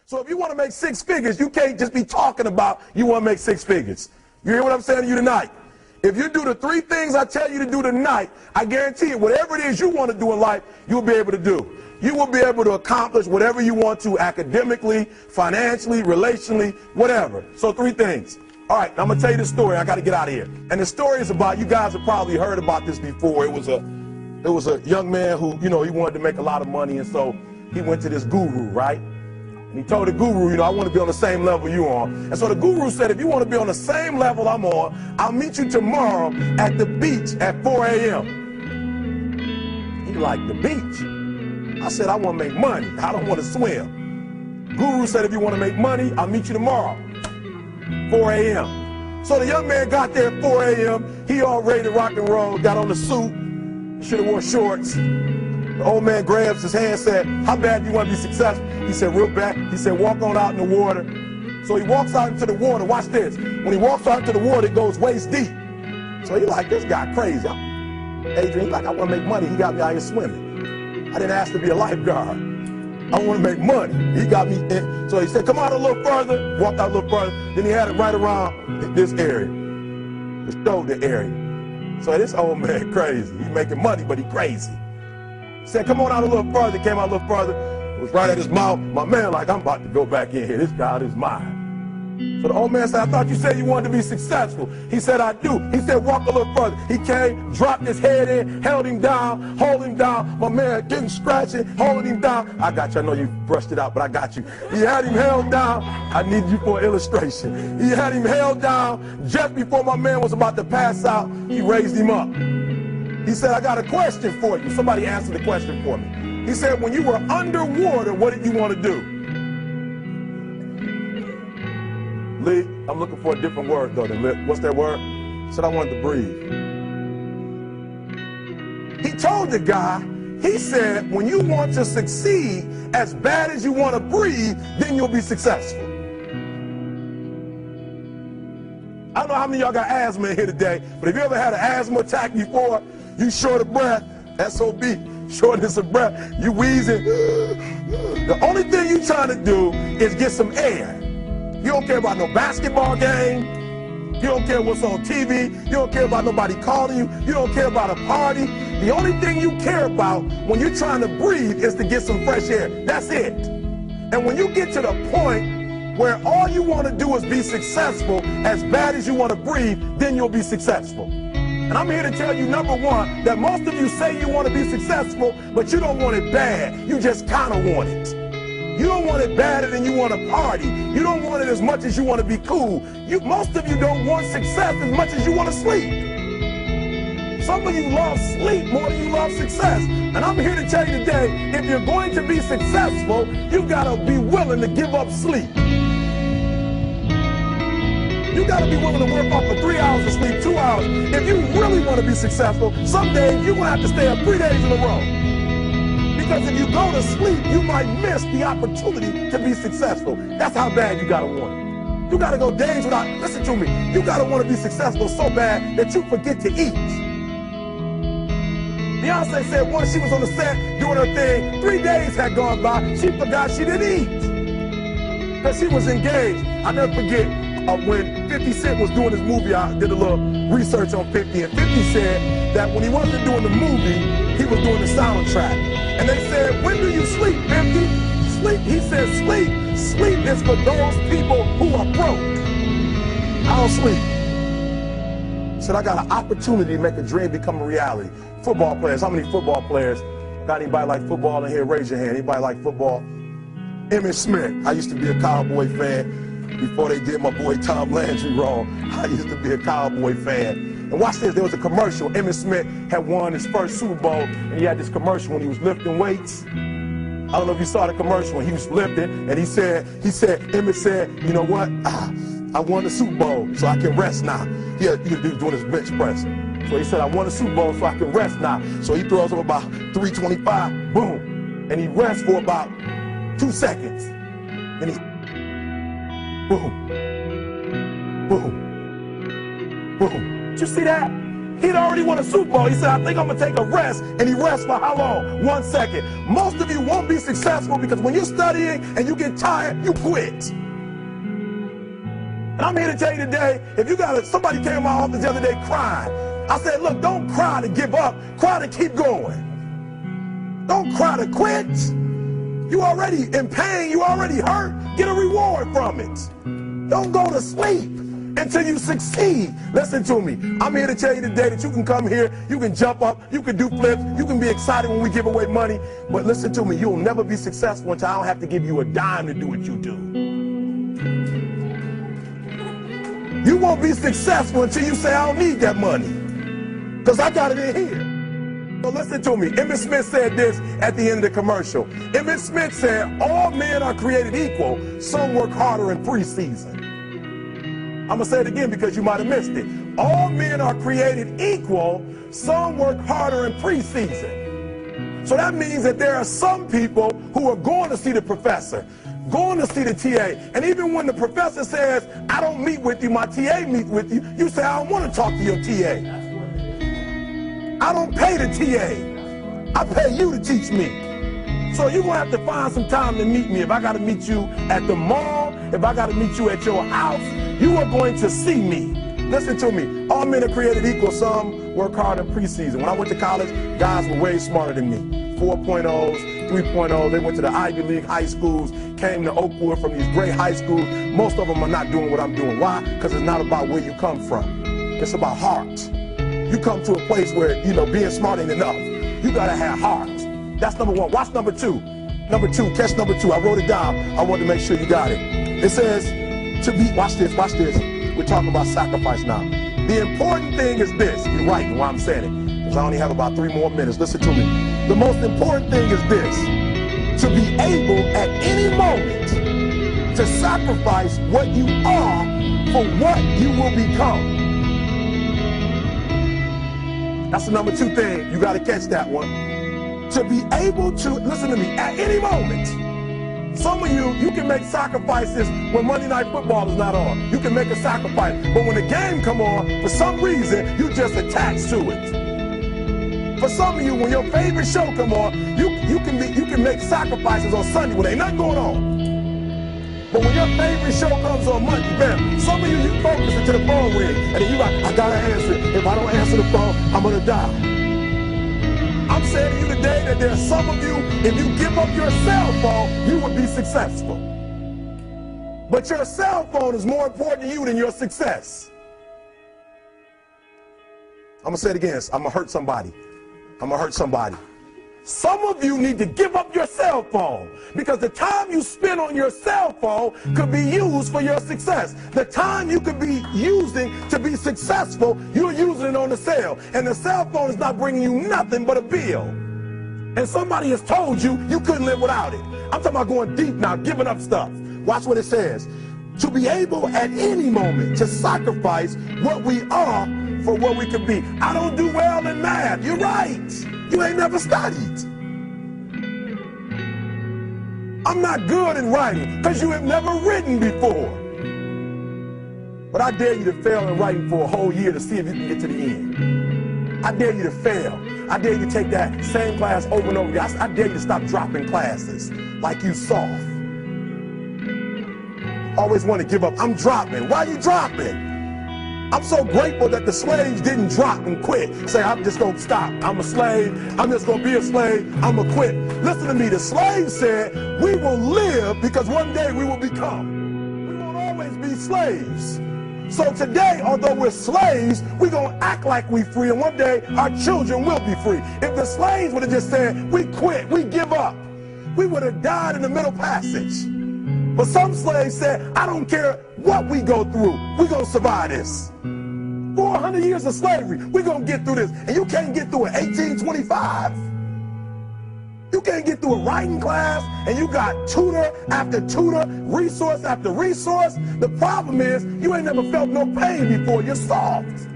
So if you want to make six figures, you can't just be talking about you want to make six figures. You hear what I'm saying to you tonight? If you do the three things I tell you to do tonight, I guarantee you, whatever it is you want to do in life, you'll be able to do. You will be able to accomplish whatever you want to academically, financially, relationally, whatever. So three things. All right, I'm going to tell you the story. I got to get out of here. And the story is about, you guys have probably heard about this before. It was a young man who, he wanted to make a lot of money, and so he went to this guru, right? And he told the guru, I want to be on the same level you're on. And so the guru said, if you want to be on the same level I'm on, I'll meet you tomorrow at the beach at 4 a.m. He like, the beach? I said, I want to make money. I don't want to swim. Guru said, if you want to make money, I'll meet you tomorrow, 4 a.m. So the young man got there at 4 a.m. He all ready to rock and roll, got on the suit, should have worn shorts. The old man grabs his hand and said, how bad do you want to be successful? He said, real bad. He said, walk on out in the water. So he walks out into the water. Watch this. When he walks out into the water, it goes waist deep. So he like, this guy crazy. Adrian, he's like, I want to make money. He got me out here swimming. I didn't ask to be a lifeguard. I want to make money. He got me in. So he said, come out a little further. Walked out a little further. Then he had it right around this area, the shoulder area. So this old man crazy. He's making money, but he crazy. He said, come on out a little further. Came out a little further. It was right at his mouth. My man like, I'm about to go back in here. This God is mine. So the old man said, I thought you said you wanted to be successful. He said, I do. He said, walk a little further. He came, dropped his head in, held him down, hold him down. My man getting scratching, holding him down. I got you. I know you brushed it out, but I got you. He had him held down. I need you for an illustration. He had him held down. Just before my man was about to pass out, he raised him up. He said, I got a question for you. Somebody answer the question for me. He said, when you were underwater, what did you want to do? Lee, I'm looking for a different word though than Lee. What's that word? He said, I wanted to breathe. He told the guy, he said, when you want to succeed as bad as you want to breathe, then you'll be successful. I don't know how many of y'all got asthma in here today, but if you ever had an asthma attack before, you short of breath, SOB, shortness of breath, you wheezing. The only thing you trying to do is get some air. You don't care about no basketball game. You don't care what's on TV. You don't care about nobody calling you. You don't care about a party. The only thing you care about when you're trying to breathe is to get some fresh air. That's it. And when you get to the point where all you want to do is be successful as bad as you want to breathe, then you'll be successful. And I'm here to tell you, number one, that most of you say you want to be successful, but you don't want it bad. You just kind of want it. You don't want it badder than you want to party. You don't want it as much as you want to be cool. Most of you don't want success as much as you want to sleep. Some of you love sleep more than you love success. And I'm here to tell you today, if you're going to be successful, you've got to be willing to give up sleep. You got to be willing to work off for 3 hours of sleep, 2 hours. If you really want to be successful, some days you're going to have to stay up 3 days in a row. Because if you go to sleep, you might miss the opportunity to be successful. That's how bad you got to want it. You got to go days without, listen to me, you got to want to be successful so bad that you forget to eat. Beyonce said once she was on the set doing her thing, 3 days had gone by, she forgot she didn't eat. Because she was engaged. I'll never forget when 50 Cent was doing his movie, I did a little research on 50, and 50 said that when he wasn't doing the movie, he was doing the soundtrack. And they said, when do you sleep, 50? Sleep, he said, sleep. Sleep is for those people who are broke. I don't sleep. He said, I got an opportunity to make a dream become a reality. Football players, how many football players? Got anybody like football in here? Raise your hand. Anybody like football? Emmitt Smith. I used to be a Cowboy fan. Before they did my boy Tom Landry wrong, I used to be a Cowboy fan. And watch this, there was a commercial. Emmitt Smith had won his first Super Bowl, and he had this commercial when he was lifting weights. I don't know if you saw the commercial when he was lifting, and he said, Emmitt said, you know what? I won the Super Bowl, so I can rest now. He was doing his bench press. So he said, I won the Super Bowl, so I can rest now. So he throws up about 325, boom. And he rests for about 2 seconds. And he boom, boom, boom. Did you see that? He'd already won a Super Bowl. He said, I think I'm going to take a rest. And he rests for how long? 1 second. Most of you won't be successful because when you're studying and you get tired, you quit. And I'm here to tell you today, if you got somebody came to my office the other day crying. I said, look, don't cry to give up. Cry to keep going. Don't cry to quit. You already in pain. You already hurt. Get a reward from it. Don't go to sleep until you succeed. Listen to me. I'm here to tell you today that you can come here, you can jump up, you can do flips, you can be excited when we give away money. But listen to me, you'll never be successful until I don't have to give you a dime to do what you do. You won't be successful until you say, I don't need that money, because I got it in here. So listen to me. Emmett Smith said this at the end of the commercial. Emmett Smith said, all men are created equal. Some work harder in preseason. I'm going to say it again because you might have missed it. All men are created equal. Some work harder in preseason. So that means that there are some people who are going to see the professor, going to see the TA. And even when the professor says, I don't meet with you, my TA meets with you, you say, I don't want to talk to your TA. I don't pay the TA. I pay you to teach me. So you're going to have to find some time to meet me. If I got to meet you at the mall, if I got to meet you at your house, you are going to see me. Listen to me. All men are created equal. Some work hard in preseason. When I went to college, guys were way smarter than me. 4.0s, 3.0s. They went to the Ivy League high schools, came to Oakwood from these great high schools. Most of them are not doing what I'm doing. Why? Because it's not about where you come from. It's about heart. You come to a place where, being smart ain't enough. You got to have heart. That's number one. Watch number two. Number two, catch number two. I wrote it down. I wanted to make sure you got it. It says, watch this. We're talking about sacrifice now. The important thing is this. You're right while I'm saying it, because I only have about 3 more minutes. Listen to me. The most important thing is this. To be able at any moment to sacrifice what you are for what you will become. That's the number 2 thing. You got to catch that one. To be able to, listen to me, at any moment. Some of you can make sacrifices when Monday Night Football is not on. You can make a sacrifice. But when the game come on, for some reason, you just attached to it. For some of you, when your favorite show come on, you can make sacrifices on Sunday when ain't nothing going on. But when your favorite show comes on Monday, man, some of you focus until the phone ring, and then you like, I gotta answer it. If I don't answer the phone, I'm gonna die. I'm saying to you today that there are some of you, if you give up your cell phone, you will be successful. But your cell phone is more important to you than your success. I'm gonna say it again. I'm gonna hurt somebody. Some of you need to give up your cell phone, because the time you spend on your cell phone could be used for your success. The time you could be using to be successful, you're using it on the cell. And the cell phone is not bringing you nothing but a bill. And somebody has told you you couldn't live without it. I'm talking about going deep now, giving up stuff. Watch what it says. To be able at any moment to sacrifice what we are for what we could be. I don't do well in math. You're right. You ain't never studied. I'm not good in writing because you have never written before. But I dare you to fail in writing for a whole year to see if you can get to the end. I dare you to fail. I dare you to take that same class over and over again. I dare you to stop dropping classes like you soft. Always want to give up. I'm dropping. Why are you dropping? I'm so grateful that the slaves didn't drop and quit. Say, I'm just going to stop. I'm a slave. I'm just going to be a slave. I'm going to quit. Listen to me. The slaves said, we will live because one day we will become. We won't always be slaves. So today, although we're slaves, we're going to act like we're free, and one day our children will be free. If the slaves would have just said, we quit, we give up, we would have died in the Middle Passage. But some slaves said, I don't care what we go through, we're going to survive this. 400 years of slavery, we're going to get through this. And you can't get through it 1825. You can't get through a writing class, and you got tutor after tutor, resource after resource. The problem is, you ain't never felt no pain before. You're soft.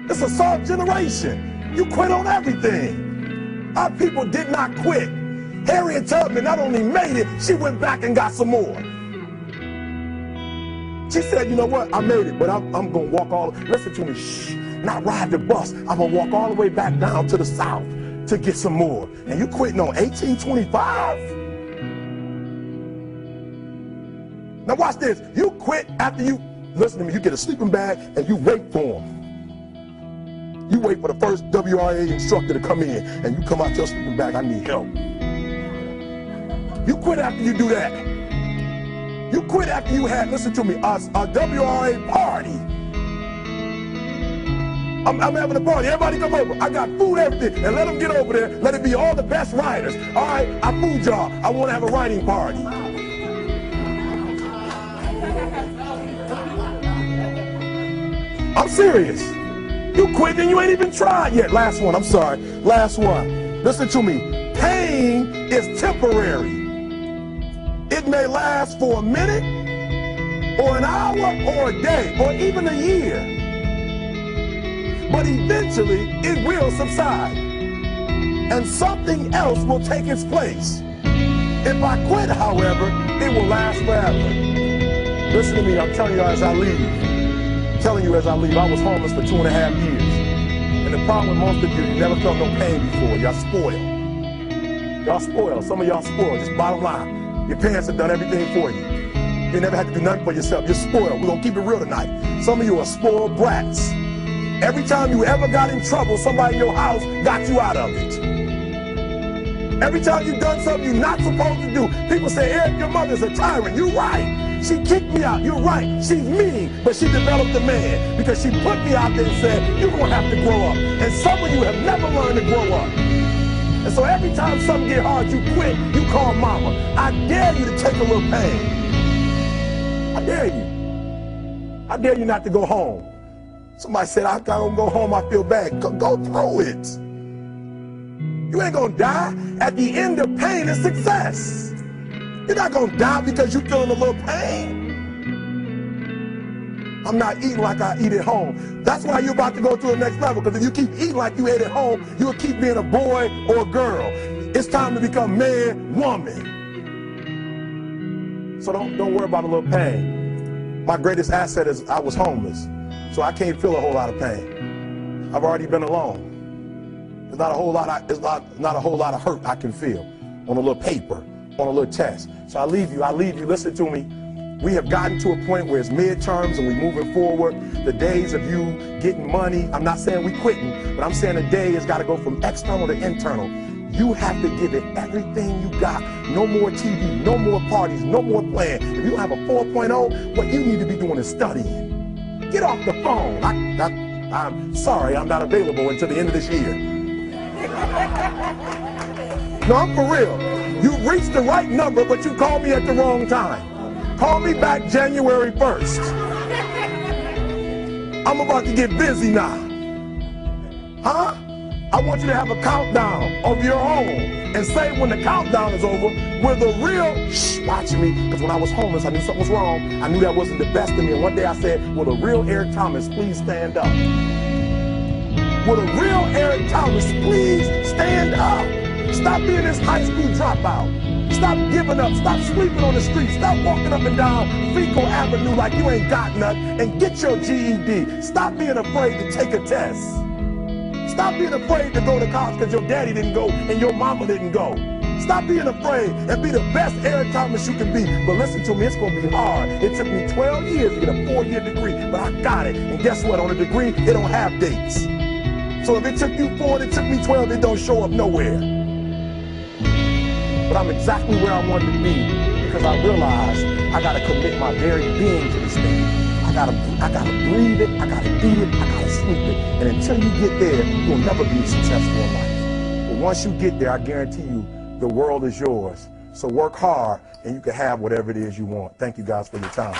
It's a soft generation. You quit on everything. Our people did not quit. Harriet Tubman not only made it, she went back and got some more. She said, you know what, I made it, but I'm going to walk all, listen to me, shh. not ride the bus. I'm going to walk all the way back down to the south to get some more. And you quitting on 1825? Now watch this. You quit after you, listen to me, you get a sleeping bag and you wait for them. You wait for the first WRA instructor to come in and you come out your sleeping bag, I need help. You quit after you do that. You quit after you had, listen to me, a WRA party. I'm having a party. Everybody come over. I got food, everything. And let them get over there. Let it be all the best writers. All right, I fooled y'all. I want to have a writing party. I'm serious. You quit and you ain't even tried yet. Last one. I'm sorry. Last one. Listen to me. Pain is temporary. It may last for a minute or an hour or a day or even a year. But eventually, it will subside. And something else will take its place. If I quit, however, it will last forever. Listen to me, I'm telling you as I leave. I'm telling you as I leave, I was homeless for 2.5 years. And the problem with most of you never felt no pain before. Y'all spoiled. Y'all spoiled. Some of y'all spoiled. Just bottom line. Your parents have done everything for you. You never had to do nothing for yourself. You're spoiled. We're going to keep it real tonight. Some of you are spoiled brats. Every time you ever got in trouble, somebody in your house got you out of it. Every time you've done something you're not supposed to do, people say, Eric, your mother's a tyrant. You're right. She kicked me out. You're right. She's mean, but she developed a man because she put me out there and said, you're going to have to grow up. And some of you have never learned to grow up. And so every time something get hard, you quit, you call mama. I dare you to take a little pain. I dare you. I dare you not to go home. Somebody said, I don't go home, I feel bad. Go through it. You ain't gonna die. At the end of pain is success. You're not gonna die because you're feeling a little pain. I'm not eating like I eat at home. That's why you're about to go to the next level, because if you keep eating like you ate at home, you'll keep being a boy or a girl. It's time to become man, woman. So don't worry about a little pain. My greatest asset is I was homeless. So I can't feel a whole lot of pain. I've already been alone. There's not a whole lot of hurt I can feel on a little paper, on a little test. So I leave you, listen to me. We have gotten to a point where it's midterms and we're moving forward. The days of you getting money, I'm not saying we quitting, but I'm saying the day has got to go from external to internal. You have to give it everything you got. No more TV, no more parties, no more playing. If you don't have a 4.0, what you need to be doing is studying. Get off the phone. I'm sorry, I'm not available until the end of this year. No, I'm for real. You reached the right number, but you called me at the wrong time. Call me back January 1st. I'm about to get busy now. Huh? I want you to have a countdown of your own and say when the countdown is over, we're the real, watch me, because when I was homeless, I knew something was wrong. I knew that wasn't the best of me. And one day I said, will the real Eric Thomas please stand up? Will the real Eric Thomas please stand up? Stop being this high school dropout. Stop giving up. Stop sleeping on the street. Stop walking up and down Fecal Avenue like you ain't got nothing, and get your GED. Stop being afraid to take a test. Stop being afraid to go to college because your daddy didn't go and your mama didn't go. Stop being afraid and be the best Eric Thomas you can be. But listen to me, it's going to be hard. It took me 12 years to get a 4-year degree, but I got it. And guess what? On a degree, it don't have dates. So if it took you 4 and it took me 12, it don't show up nowhere. But I'm exactly where I wanted to be because I realized I got to commit my very being to this thing. I gotta breathe it, I gotta eat it, I gotta sleep it. And until you get there, you'll never be successful in life. But once you get there, I guarantee you, the world is yours. So work hard and you can have whatever it is you want. Thank you guys for your time.